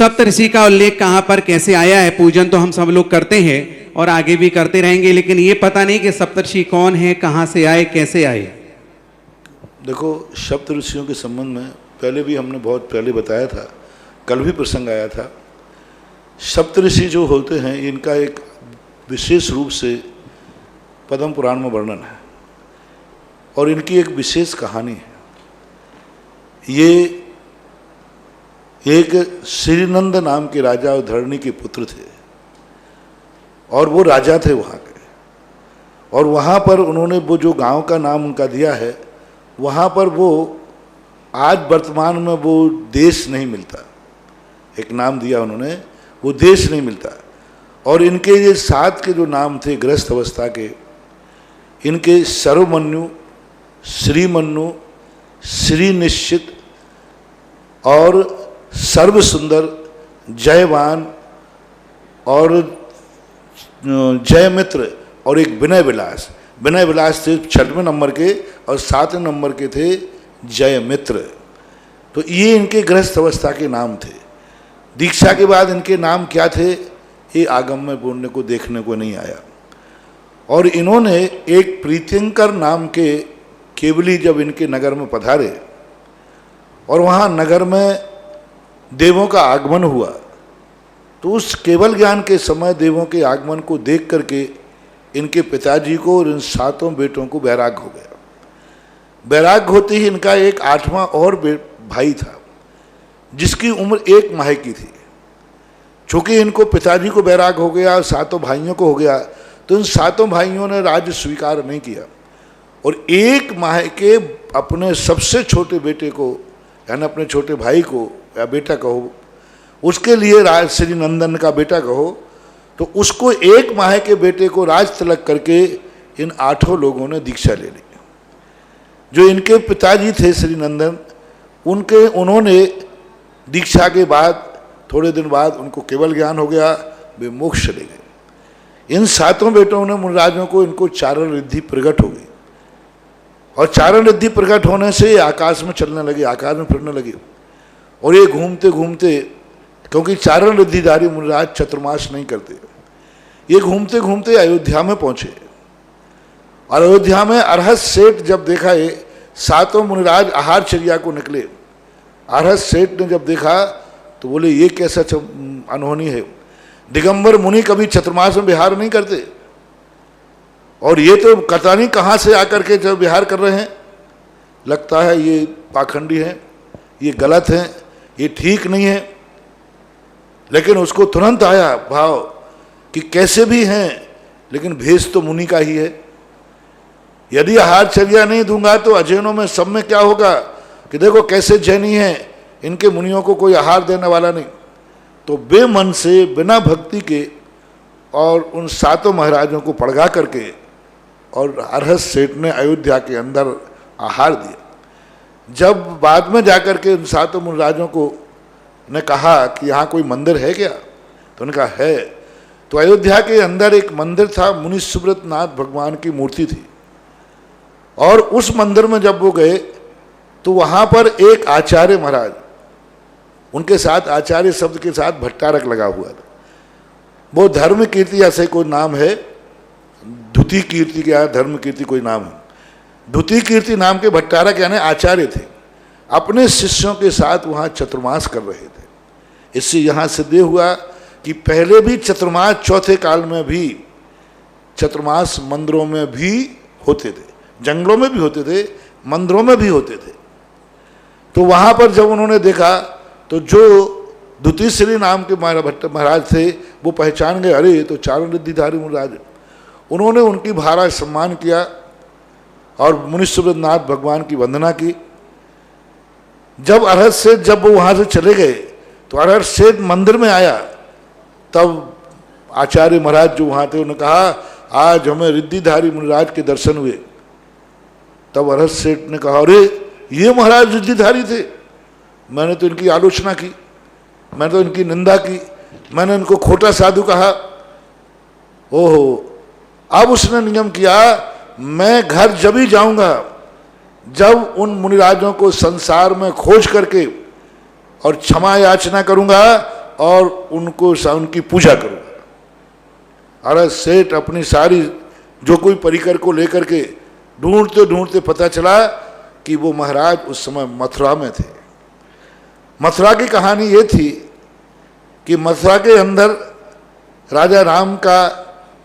सप्तऋषि का उल्लेख कहाँ पर कैसे आया है? पूजन तो हम सब लोग करते हैं और आगे भी करते रहेंगे, लेकिन ये पता नहीं कि सप्तऋषि कौन है, कहाँ से आए, कैसे आए। देखो, सप्तऋषियों के संबंध में पहले भी हमने बहुत पहले बताया था, कल भी प्रसंग आया था। सप्तऋषि जो होते हैं इनका एक विशेष रूप से पद्म पुराण में वर्णन है और इनकी एक विशेष कहानी है। ये एक श्रीनंद नाम के राजा और धरणी के पुत्र थे और वो राजा थे वहाँ के, और वहाँ पर उन्होंने वो जो गांव का नाम उनका दिया है, वहाँ पर वो आज वर्तमान में वो देश नहीं मिलता, एक नाम दिया उन्होंने, वो देश नहीं मिलता। और इनके ये 7 के जो नाम थे गृहस्थ अवस्था के, इनके सर्वमन्यु, श्रीमन्यु, श्री निश्चित और सर्व सुंदर, जयवान और जयमित्र और एक विनय विलास। विनय विलास थे 6वें नंबर के और 7वें नंबर के थे जयमित्र। तो ये इनके गृहस्थ अवस्था के नाम थे। दीक्षा के बाद इनके नाम क्या थे ये आगम में पुण्य को देखने को नहीं आया। और इन्होंने एक प्रीत्यंकर नाम के केवली जब इनके नगर में पधारे और वहाँ नगर में देवों का आगमन हुआ, तो उस केवल ज्ञान के समय देवों के आगमन को देख करके इनके पिताजी को और इन 7 बेटों को वैराग्य हो गया। वैराग्य होते ही इनका एक 8वां और भाई था जिसकी उम्र 1 माह की थी। चूँकि इनको पिताजी को वैराग्य हो गया और 7 भाइयों को हो गया, तो इन 7 भाइयों ने राज्य स्वीकार नहीं किया और 1 माह के अपने सबसे छोटे बेटे को, यानी अपने छोटे भाई को या बेटा कहो, उसके लिए राज श्री नंदन का बेटा कहो, तो उसको 1 माह के बेटे को राज तिलक करके इन 8 लोगों ने दीक्षा ले ली। जो इनके पिताजी थे श्री नंदन, उन्होंने दीक्षा के बाद थोड़े दिन बाद उनको केवल ज्ञान हो गया, वे मोक्ष चले गए। इन 7 बेटों ने मुनिराजों को, इनको चारण रिद्धि प्रकट हो गई और चारण रिद्धि प्रकट होने से आकाश में चलने लगे, आकाश में फिरने लगे। और ये घूमते घूमते, क्योंकि चारण रिद्धिधारी मुनिराज चतुर्मास नहीं करते, ये घूमते घूमते अयोध्या में पहुँचे। और अयोध्या में अरहत सेठ जब देखा, ये 7 मुनिराज आहारचर्या को निकले। अरहत सेठ ने जब देखा तो बोले ये कैसा अनहोनी है, दिगंबर मुनि कभी चतुर्मास में विहार नहीं करते और ये तो पता नहीं कहाँ से आकर के जब विहार कर रहे हैं। लगता है ये पाखंडी हैं, ये गलत हैं, ये ठीक नहीं है। लेकिन उसको तुरंत आया भाव कि कैसे भी हैं लेकिन भेष तो मुनि का ही है। यदि आहारचर्या नहीं दूंगा तो अजैनों में सब में क्या होगा कि देखो कैसे जैनी हैं, इनके मुनियों को कोई आहार देने वाला नहीं। तो बेमन से, बिना भक्ति के और उन 7 महाराजों को पड़गा करके और अरहत सेठ ने अयोध्या के अंदर आहार दिया। जब बाद में जाकर के उन 7 मुनिराजों को ने कहा कि यहाँ कोई मंदिर है क्या, तो उन्होंने कहा है। तो अयोध्या के अंदर एक मंदिर था, मुनि सुब्रत नाथ भगवान की मूर्ति थी। और उस मंदिर में जब वो गए तो वहाँ पर एक आचार्य महाराज, उनके साथ आचार्य शब्द के साथ भट्टारक लगा हुआ था। वो धर्म कीर्ति ऐसे कोई नाम है, धुति कीर्ति क्या धर्म कीर्ति कोई नाम है, धुति कीर्ति नाम के भट्टारक यानी आचार्य थे। अपने शिष्यों के साथ वहाँ चतुर्मास कर रहे थे। इससे यहाँ सिद्ध हुआ कि पहले भी चतुर्मास, चौथे काल में भी चतुर्मास मंदिरों में भी होते थे, जंगलों में भी होते थे, मंदिरों में भी होते थे। तो वहाँ पर जब उन्होंने देखा तो जो द्वितीय नाम के महाराज थे वो पहचान गए, अरे ये तो चारण रिद्धिधारी महाराज। उन्होंने उनकी भारा सम्मान किया और मुनि सुब्रत नाथ भगवान की वंदना की। जब अरहत सेठ जब वो वहाँ से चले गए तो अरहत सेठ मंदिर में आया, तब आचार्य महाराज जो वहाँ थे उन्होंने कहा आज हमें रिद्धिधारी मुनिराज के दर्शन हुए। तब अरहत सेठ ने कहा अरे ये महाराज रिद्धिधारी थे, मैंने तो इनकी आलोचना की, मैंने तो इनकी निंदा की, मैंने इनको खोटा साधु कहा। ओहो, अब उसने नियम किया मैं घर जब ही जाऊंगा जब उन मुनिराजों को संसार में खोज करके और क्षमा याचना करूंगा और उनकी पूजा करूँगा। अरे सेठ अपनी सारी जो कोई परिकर को लेकर के ढूंढते ढूंढते पता चला कि वो महाराज उस समय मथुरा में थे। मथुरा की कहानी ये थी कि मथुरा के अंदर राजा राम का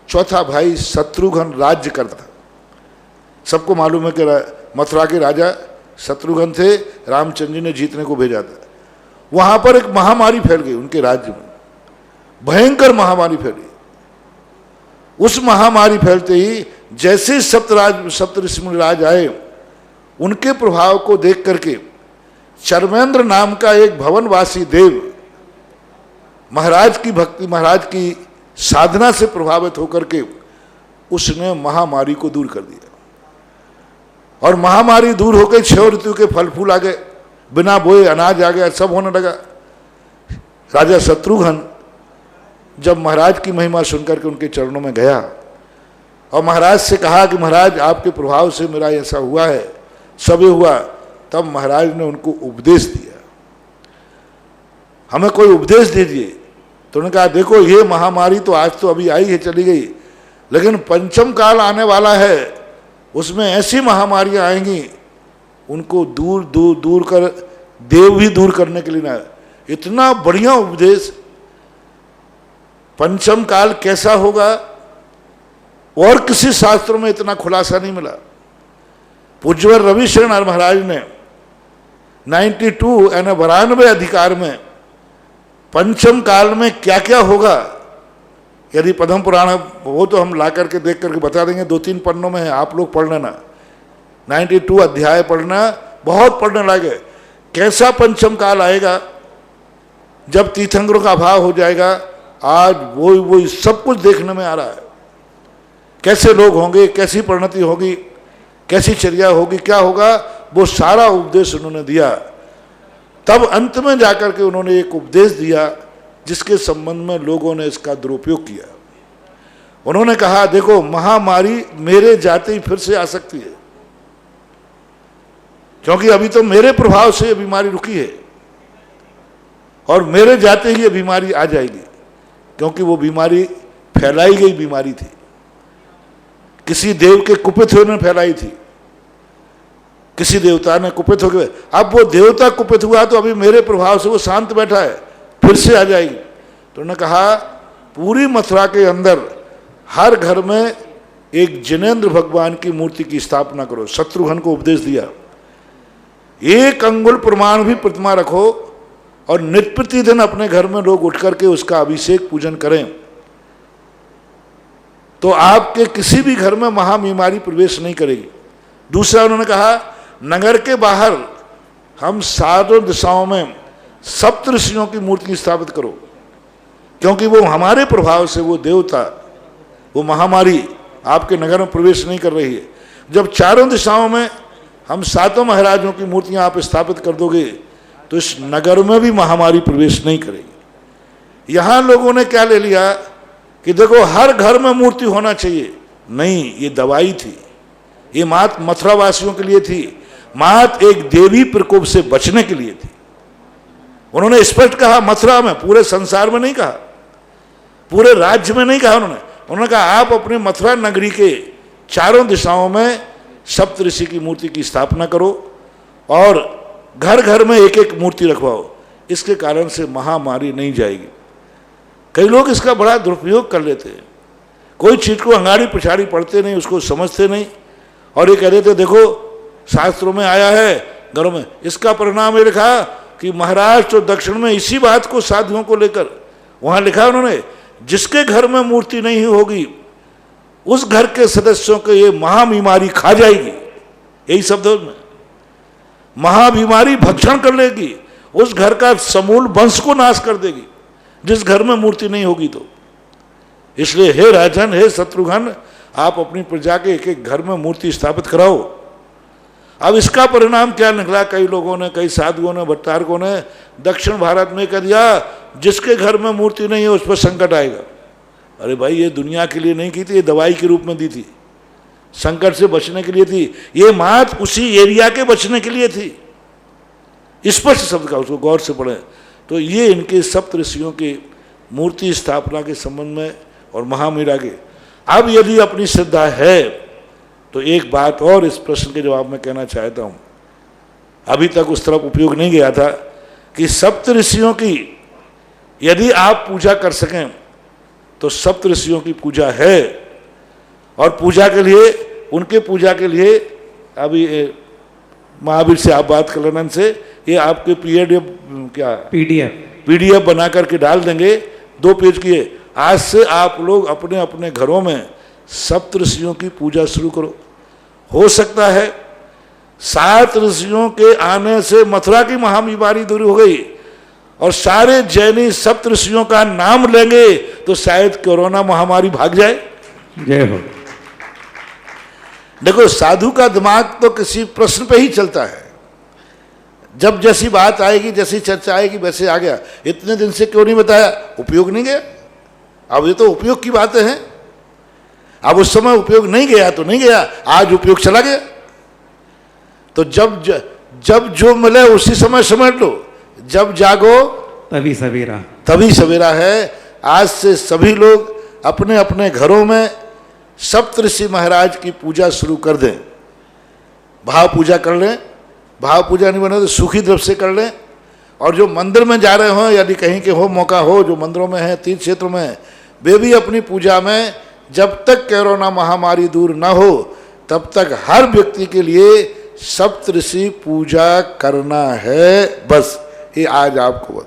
चौथा भाई शत्रुघ्न राज्य करता था। सबको मालूम है कि मथुरा के राजा शत्रुघ्न थे, रामचंद्र जी ने जीतने को भेजा था। वहां पर एक महामारी फैल गई उनके राज्य में, भयंकर महामारी फैली। उस महामारी फैलते ही जैसे सप्तऋषि मुनिराज आए, उनके प्रभाव को देख करके चर्मेंद्र नाम का एक भवनवासी देव महाराज की भक्ति, महाराज की साधना से प्रभावित होकर के उसने महामारी को दूर कर दिया। और महामारी दूर होकर 6 ऋतु के फल फूल आ गए, बिना बोए अनाज आ गया, सब होने लगा। राजा शत्रुघ्न जब महाराज की महिमा सुनकर के उनके चरणों में गया और महाराज से कहा कि महाराज आपके प्रभाव से मेरा ऐसा हुआ है, सब ये हुआ, तब महाराज ने उनको उपदेश दिया, हमें कोई उपदेश दीजिए। तो उन्होंने कहा देखो ये महामारी तो आज तो अभी आई है, चली गई, लेकिन पंचम काल आने वाला है, उसमें ऐसी महामारियां आएंगी उनको दूर दूर दूर कर देव भी दूर करने के लिए ना। इतना बढ़िया उपदेश। पंचम काल कैसा होगा और किसी शास्त्रों में इतना खुलासा नहीं मिला। पूज्यवर रविशरण महाराज ने 92 यानी 92 अधिकार में पंचम काल में क्या क्या होगा, यदि पद्म पुराण वो तो हम ला करके देख करके बता देंगे, 2-3 पन्नों में है, आप लोग पढ़ लेना। 92 अध्याय पढ़ना, बहुत पढ़ने लागे। कैसा पंचम काल आएगा जब तीर्थंकरों का अभाव हो जाएगा, आज वो सब कुछ देखने में आ रहा है। कैसे लोग होंगे, कैसी परिणति होगी, कैसी चर्या होगी, क्या होगा, वो सारा उपदेश उन्होंने दिया। तब अंत में जाकर के उन्होंने एक उपदेश दिया जिसके संबंध में लोगों ने इसका दुरुपयोग किया। उन्होंने कहा देखो महामारी मेरे जाते ही फिर से आ सकती है, क्योंकि अभी तो मेरे प्रभाव से ये बीमारी रुकी है और मेरे जाते ही ये बीमारी आ जाएगी, क्योंकि वो बीमारी फैलाई गई बीमारी थी, किसी देव के कुपित होने ने फैलाई थी, किसी देवता ने कुपित हो गए। अब वो देवता कुपित हुआ तो अभी मेरे प्रभाव से वो शांत बैठा है, फिर से आ जाएगी। तो उन्होंने कहा पूरी मथुरा के अंदर हर घर में एक जिनेंद्र भगवान की मूर्ति की स्थापना करो। शत्रुघ्न को उपदेश दिया, 1 अंगुल प्रमाण भी प्रतिमा रखो और नित्य प्रतिदिन अपने घर में लोग उठ करके उसका अभिषेक पूजन करें, तो आपके किसी भी घर में महाबीमारी प्रवेश नहीं करेगी। दूसरा उन्होंने कहा नगर के बाहर हम 7 दिशाओं में सप्तऋषियों की मूर्ति स्थापित करो, क्योंकि वो हमारे प्रभाव से वो देवता, वो महामारी आपके नगर में प्रवेश नहीं कर रही है। जब 4 दिशाओं में हम 7 महाराजों की मूर्तियां आप स्थापित कर दोगे तो इस नगर में भी महामारी प्रवेश नहीं करेगी। यहाँ लोगों ने क्या ले लिया कि देखो हर घर में मूर्ति होना चाहिए। नहीं, ये दवाई थी, ये मात्र मथुरा वासियों के लिए थी, मात्र एक देवी प्रकोप से बचने के लिए थी। उन्होंने स्पष्ट कहा, मथुरा में, पूरे संसार में नहीं कहा, पूरे राज्य में नहीं कहा। उन्होंने कहा आप अपने मथुरा नगरी के 4 दिशाओं में सप्तऋषि की मूर्ति की स्थापना करो और घर घर में एक एक मूर्ति रखवाओ, इसके कारण से महामारी नहीं जाएगी। कई लोग इसका बड़ा दुरुपयोग कर लेते हैं, कोई चीज को अंगाड़ी पिछाड़ी पढ़ते नहीं, उसको समझते नहीं, और ये कह देते देखो शास्त्रों में आया है घरों में। इसका परिणाम ये लिखा कि महाराष्ट्र और दक्षिण में इसी बात को साधुओं को लेकर वहां लिखा उन्होंने, जिसके घर में मूर्ति नहीं होगी उस घर के सदस्यों को ये महाबीमारी खा जाएगी। यही शब्दों में महाबीमारी भक्षण कर लेगी, उस घर का समूल वंश को नाश कर देगी जिस घर में मूर्ति नहीं होगी तो। इसलिए हे राजन, हे शत्रुघ्न, आप अपनी प्रजा के एक एक घर में मूर्ति स्थापित कराओ। अब इसका परिणाम क्या निकला, कई लोगों ने, कई साधुओं ने, भट्टारकों ने दक्षिण भारत में कह दिया जिसके घर में मूर्ति नहीं है उस पर संकट आएगा। अरे भाई, ये दुनिया के लिए नहीं की थी, ये दवाई के रूप में दी थी, संकट से बचने के लिए थी, ये मात्र उसी एरिया के बचने के लिए थी। स्पष्ट शब्द का, उसको गौर से पढ़े। तो ये इनके सप्त ऋषियों के मूर्ति स्थापना के संबंध में और महामीरा के। अब यदि अपनी श्रद्धा है तो एक बात और इस प्रश्न के जवाब में कहना चाहता हूँ, अभी तक उस तरफ उपयोग नहीं गया था, कि सप्त ऋषियों की यदि आप पूजा कर सकें तो सप्त ऋषियों की पूजा है, और पूजा के लिए, उनके पूजा के लिए अभी महावीर से आप बात कर लेना से, ये आपके पीडीएफ बना करके डाल देंगे, 2 पेज की। आज से आप लोग अपने अपने घरों में सप्त ऋषियों की पूजा शुरू करो। हो सकता है 7 ऋषियों के आने से मथुरा की महाबीमारी दूर हो गई, और सारे जैनी सप्त ऋषियों का नाम लेंगे तो शायद कोरोना महामारी भाग जाए। जय हो। देखो, साधु का दिमाग तो किसी प्रश्न पे ही चलता है, जब जैसी बात आएगी, जैसी चर्चा आएगी वैसे आ गया। इतने दिन से क्यों नहीं बताया? उपयोग नहीं गया। अब ये तो उपयोग की बातें हैं। अब उस समय उपयोग नहीं गया तो नहीं गया, आज उपयोग चला गया। तो जब जो मिले उसी समय समझ लो, जब जागो तभी सवेरा, तभी सवेरा है। आज से सभी लोग अपने अपने घरों में सप्त ऋषि महाराज की पूजा शुरू कर दें। भाव पूजा कर लें, भाव पूजा नहीं बने तो सूखी द्रव्य से कर लें। और जो मंदिर में जा रहे हो, यदि कहीं के हो मौका हो, जो मंदिरों में है, तीर्थ क्षेत्रों में, वे भी अपनी पूजा में, जब तक कोरोना महामारी दूर न हो तब तक हर व्यक्ति के लिए सप्त ऋषि पूजा करना है। बस ये आज आपको,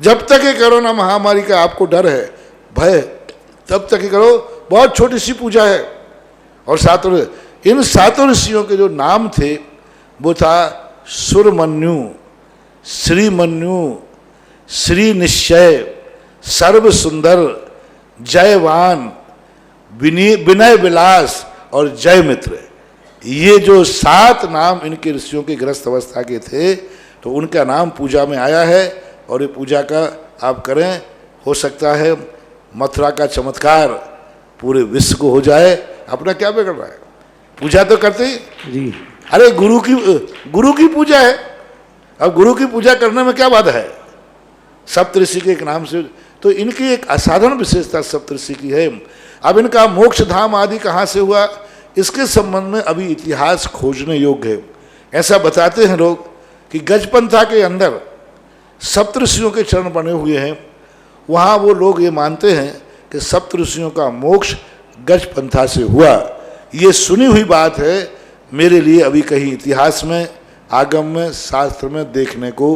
जब तक ये कोरोना महामारी का आपको डर है, भय, तब तक ही करो। बहुत छोटी सी पूजा है। और इन 7 ऋषियों के जो नाम थे वो था सुरमन्यु, श्रीमन्यु, श्री निश्चय, सर्व सुंदर, जयवान, विनय विलास और जय मित्र। ये जो 7 नाम इनके ऋषियों के गृहस्थ अवस्था के थे, तो उनका नाम पूजा में आया है। और ये पूजा का आप करें, हो सकता है मथुरा का चमत्कार पूरे विश्व को हो जाए। अपना क्या बिगड़ रहा है? पूजा तो करते ही जी। अरे गुरु की पूजा है। अब गुरु की पूजा करने में क्या बात है? सप्त ऋषि के एक नाम से, तो इनकी एक असाधारण विशेषता सप्त ऋषि की है। अब इनका मोक्ष धाम आदि कहाँ से हुआ, इसके संबंध में अभी इतिहास खोजने योग्य है। ऐसा बताते हैं लोग कि गजपंथा के अंदर सप्त ऋषियों के चरण बने हुए हैं। वहाँ वो लोग ये मानते हैं कि सप्त ऋषियों का मोक्ष गजपंथा से हुआ। ये सुनी हुई बात है, मेरे लिए अभी कहीं इतिहास में, आगम में, शास्त्र में देखने को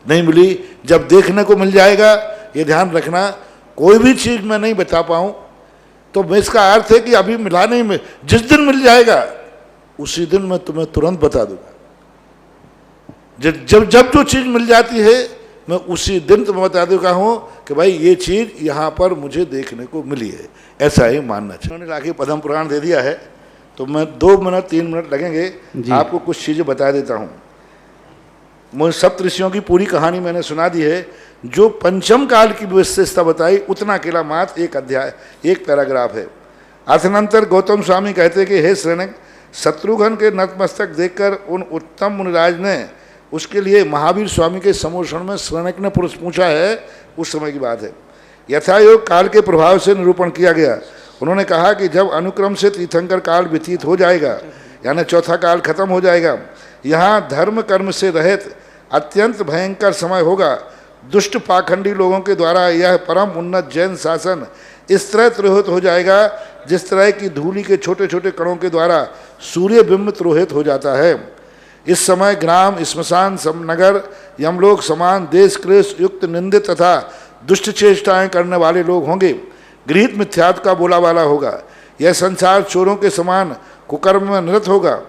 नहीं मिली। जब देखने को मिल जाएगा, ये ध्यान रखना, कोई भी चीज़ मैं नहीं बता पाऊँ तो मैं, इसका अर्थ है कि अभी मिला नहीं, जिस दिन मिल जाएगा उसी दिन मैं तुम्हें तुरंत बता दूंगा। जब जो चीज़ मिल जाती है मैं उसी दिन तुम्हें बता दूंगा हूँ कि भाई ये चीज़ यहाँ पर मुझे देखने को मिली है। ऐसा ही मानना चाहिए। उन्होंने लाके पद्म पुराण दे दिया है, तो मैं 2 मिनट 3 मिनट लगेंगे, आपको कुछ चीज़ें बता देता हूँ। मुझे सप्त ऋषियों की पूरी कहानी मैंने सुना दी है। जो पंचम काल की विशेषता बताई, उतना अकेला मात्र एक अध्याय, एक पैराग्राफ है। अर्थानंतर गौतम स्वामी कहते हैं कि हे श्रेणक, शत्रुघ्न के नतमस्तक देखकर उन उत्तम मुनिराज ने उसके लिए महावीर स्वामी के समोषण में श्रेणक ने पूछा है। उस समय की बात है। यथायोग काल के प्रभाव से निरूपण किया गया। उन्होंने कहा कि जब अनुक्रम से तीर्थंकर काल व्यतीत हो जाएगा, यानी चौथा काल खत्म हो जाएगा, यहाँ धर्म कर्म से रहित अत्यंत भयंकर समय होगा। दुष्ट पाखंडी लोगों के द्वारा यह परम उन्नत जैन शासन इस तरह तिरोहित हो जाएगा जिस तरह की धूलि के छोटे छोटे कणों के द्वारा सूर्य बिंब तिरोहित हो जाता है। इस समय ग्राम, श्मशान, नगर, यमलोक समान देश क्लेश युक्त निंदित तथा दुष्ट चेष्टाएं करने वाले लोग होंगे। गृहीत मिथ्यात्व का बोला वाला होगा। यह संसार चोरों के समान कुकर्म में निरत होगा।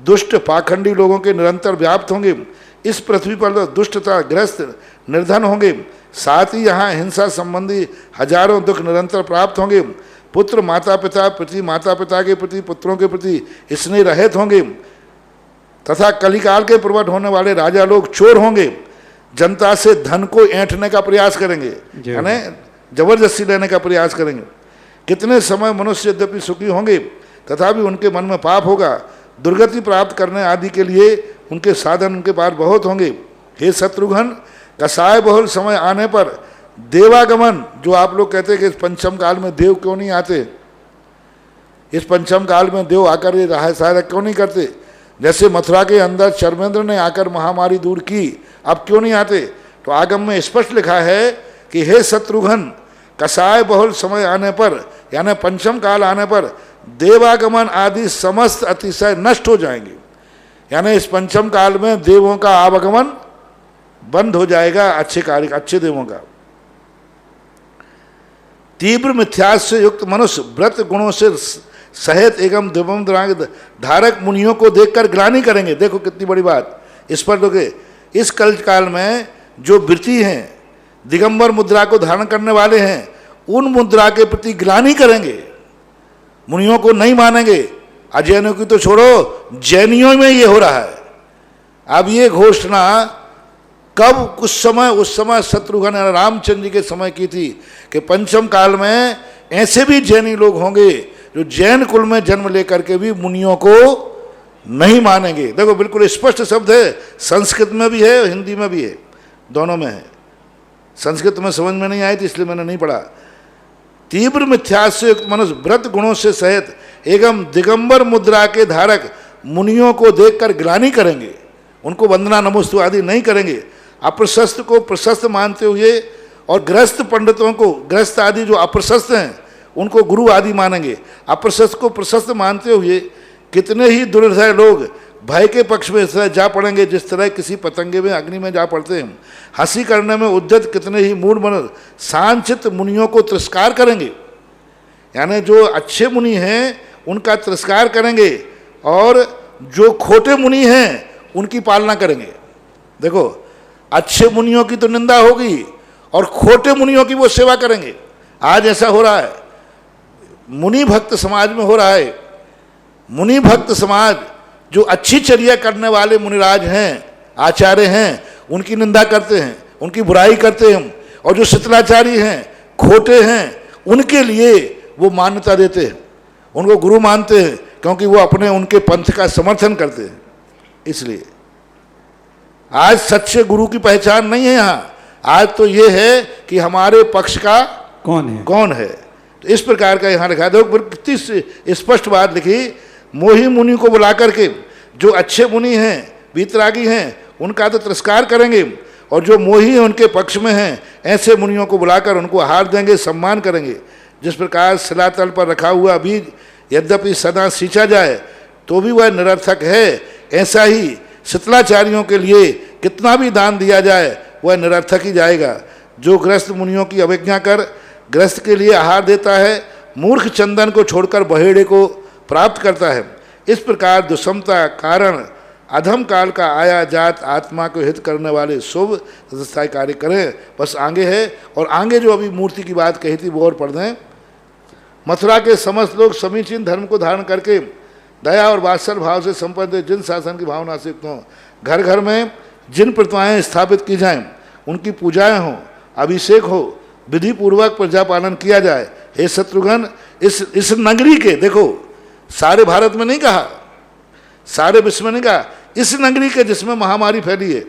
दुष्ट पाखंडी लोगों के निरंतर व्याप्त होंगे। इस पृथ्वी पर दुष्टता ग्रस्त निर्धन होंगे। साथ ही यहाँ हिंसा संबंधी हजारों दुख निरंतर प्राप्त होंगे। पुत्र माता पिता प्रति, माता पिता के प्रति, पुत्रों के प्रति स्नेह रहित होंगे तथा कलिकाल के प्रवट होने वाले राजा लोग चोर होंगे। जनता से धन को ऐंठने का प्रयास करेंगे, यानी जबरदस्ती लेने का प्रयास करेंगे। कितने समय मनुष्य यद्यपि सुखी होंगे तथापि उनके मन में पाप होगा। दुर्गति प्राप्त करने आदि के लिए उनके साधन उनके पास बहुत होंगे। हे शत्रुघ्न, कसाय बहुल समय आने पर देवागमन, जो आप लोग कहते हैं कि इस पंचम काल में देव क्यों नहीं आते, इस पंचम काल में देव आकर ये सहायता क्यों नहीं करते, जैसे मथुरा के अंदर चर्मेंद्र ने आकर महामारी दूर की, अब क्यों नहीं आते। तो आगम में स्पष्ट लिखा है कि हे शत्रुघ्न, कसाय बहुल समय आने पर यानी पंचम काल आने पर देवागमन आदि समस्त अतिशय नष्ट हो जाएंगे, यानी इस पंचम काल में देवों का आवागमन बंद हो जाएगा, अच्छे कार्य अच्छे देवों का। तीव्र मिथ्यास से युक्त मनुष्य व्रत गुणों से सहित एवं दिवम धारक मुनियों को देखकर ग्लानि करेंगे। देखो कितनी बड़ी बात इस पर दोगे। इस कल काल में जो वृत्ति हैं, दिगंबर मुद्रा को धारण करने वाले हैं, उन मुद्रा के प्रति ग्लानि करेंगे, मुनियों को नहीं मानेंगे। अजैनियों की तो छोड़ो, जैनियों में ये हो रहा है। अब ये घोषणा कब, उस समय शत्रुघ्न रामचंद्र जी के समय की थी कि पंचम काल में ऐसे भी जैनी लोग होंगे जो जैन कुल में जन्म लेकर के भी मुनियों को नहीं मानेंगे। देखो बिल्कुल स्पष्ट शब्द है, संस्कृत में भी है हिंदी में भी है, दोनों में है। संस्कृत में समझ में नहीं आई थी इसलिए मैंने नहीं पढ़ा। तीव्र मिथ्यास से युक्त मनुष्य व्रत गुणों से सहित एवं दिगंबर मुद्रा के धारक मुनियों को देखकर ग्लानि करेंगे, उनको वंदना नमोस्तु आदि नहीं करेंगे। अप्रशस्त को प्रशस्त मानते हुए और ग्रस्त पंडितों को, ग्रस्त आदि जो अप्रशस्त हैं उनको गुरु आदि मानेंगे। अप्रशस्त को प्रशस्त मानते हुए कितने ही दुर्हृदय लोग भय के पक्ष में इस तरह जा पड़ेंगे जिस तरह किसी पतंगे में अग्नि में जा पड़ते हैं। हंसी करने में उद्यत कितने ही मूढ़ मनुष्य सांचित मुनियों को तिरस्कार करेंगे, यानी जो अच्छे मुनि हैं उनका तिरस्कार करेंगे और जो खोटे मुनि हैं उनकी पालना करेंगे। देखो अच्छे मुनियों की तो निंदा होगी और खोटे मुनियों की वो सेवा करेंगे। आज ऐसा हो रहा है, मुनि भक्त समाज में हो रहा है। मुनि भक्त समाज जो अच्छी चर्या करने वाले मुनिराज हैं, आचार्य हैं, उनकी निंदा करते हैं, उनकी बुराई करते हैं, और जो शिथिलाचारी हैं, खोटे हैं, उनके लिए वो मान्यता देते हैं, उनको गुरु मानते हैं, क्योंकि वो अपने उनके पंथ का समर्थन करते हैं। इसलिए आज सच्चे गुरु की पहचान नहीं है यहाँ। आज तो ये है कि हमारे पक्ष का कौन है। तो इस प्रकार का यहाँ लिखा। देखो कितनी स्पष्ट बात लिखी। मोही मुनि को बुला करके जो अच्छे मुनि हैं, वीतरागी हैं, उनका तो तिरस्कार करेंगे, और जो मोही हैं उनके पक्ष में हैं ऐसे मुनियों को बुलाकर उनको आहार देंगे, सम्मान करेंगे। जिस प्रकार शिलातल पर रखा हुआ बीज यद्यपि सदा सींचा जाए तो भी वह निरर्थक है, ऐसा ही शिथिलाचारियों के लिए कितना भी दान दिया जाए वह निरर्थक ही जाएगा। जो ग्रस्त मुनियों की अवज्ञा कर ग्रस्त के लिए आहार देता है, मूर्ख चंदन को छोड़कर बहेड़े को प्राप्त करता है। इस प्रकार दुष्मता कारण अधम काल का आया जात आत्मा को हित करने वाले शुभ तथास्थायी कार्य करें। बस आगे है, और आगे जो अभी मूर्ति की बात कही थी वो और पढ़ दें। मथुरा के समस्त लोग समीचीन धर्म को धारण करके दया और वात्सल भाव से संपन्न जिन शासन की भावना से युक्त हों, घर घर में जिन प्रतिमाएं स्थापित की जाएं, उनकी पूजाएं हों, अभिषेक हो, विधि पूर्वक प्रजा पालन किया जाए। हे शत्रुघ्न, इस नगरी के, देखो सारे भारत में नहीं कहा, सारे विश्व में नहीं कहा, इस नगरी के जिसमें महामारी फैली है,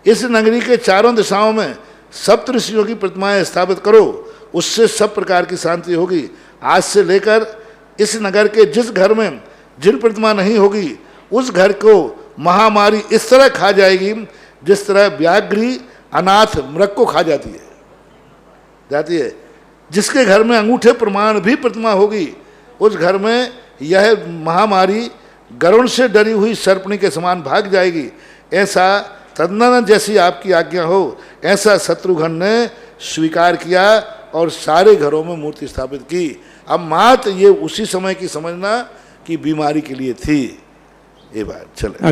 इस नगरी के चारों दिशाओं में सप्त ऋषियों की प्रतिमाएं स्थापित करो, उससे सब प्रकार की शांति होगी। आज से लेकर इस नगर के जिस घर में जिन प्रतिमा नहीं होगी उस घर को महामारी इस तरह खा जाएगी जिस तरह व्याघ्री अनाथ मृग को खा जाती है। जिसके घर में अंगूठे प्रमाण भी प्रतिमा होगी उस घर में यह महामारी गरुण से डरी हुई सर्पणी के समान भाग जाएगी। ऐसा तदनंतर जैसी आपकी आज्ञा हो, ऐसा शत्रुघ्न ने स्वीकार किया और सारे घरों में मूर्ति स्थापित की। अब मात ये उसी समय की समझना कि बीमारी के लिए थी। ये बात चले।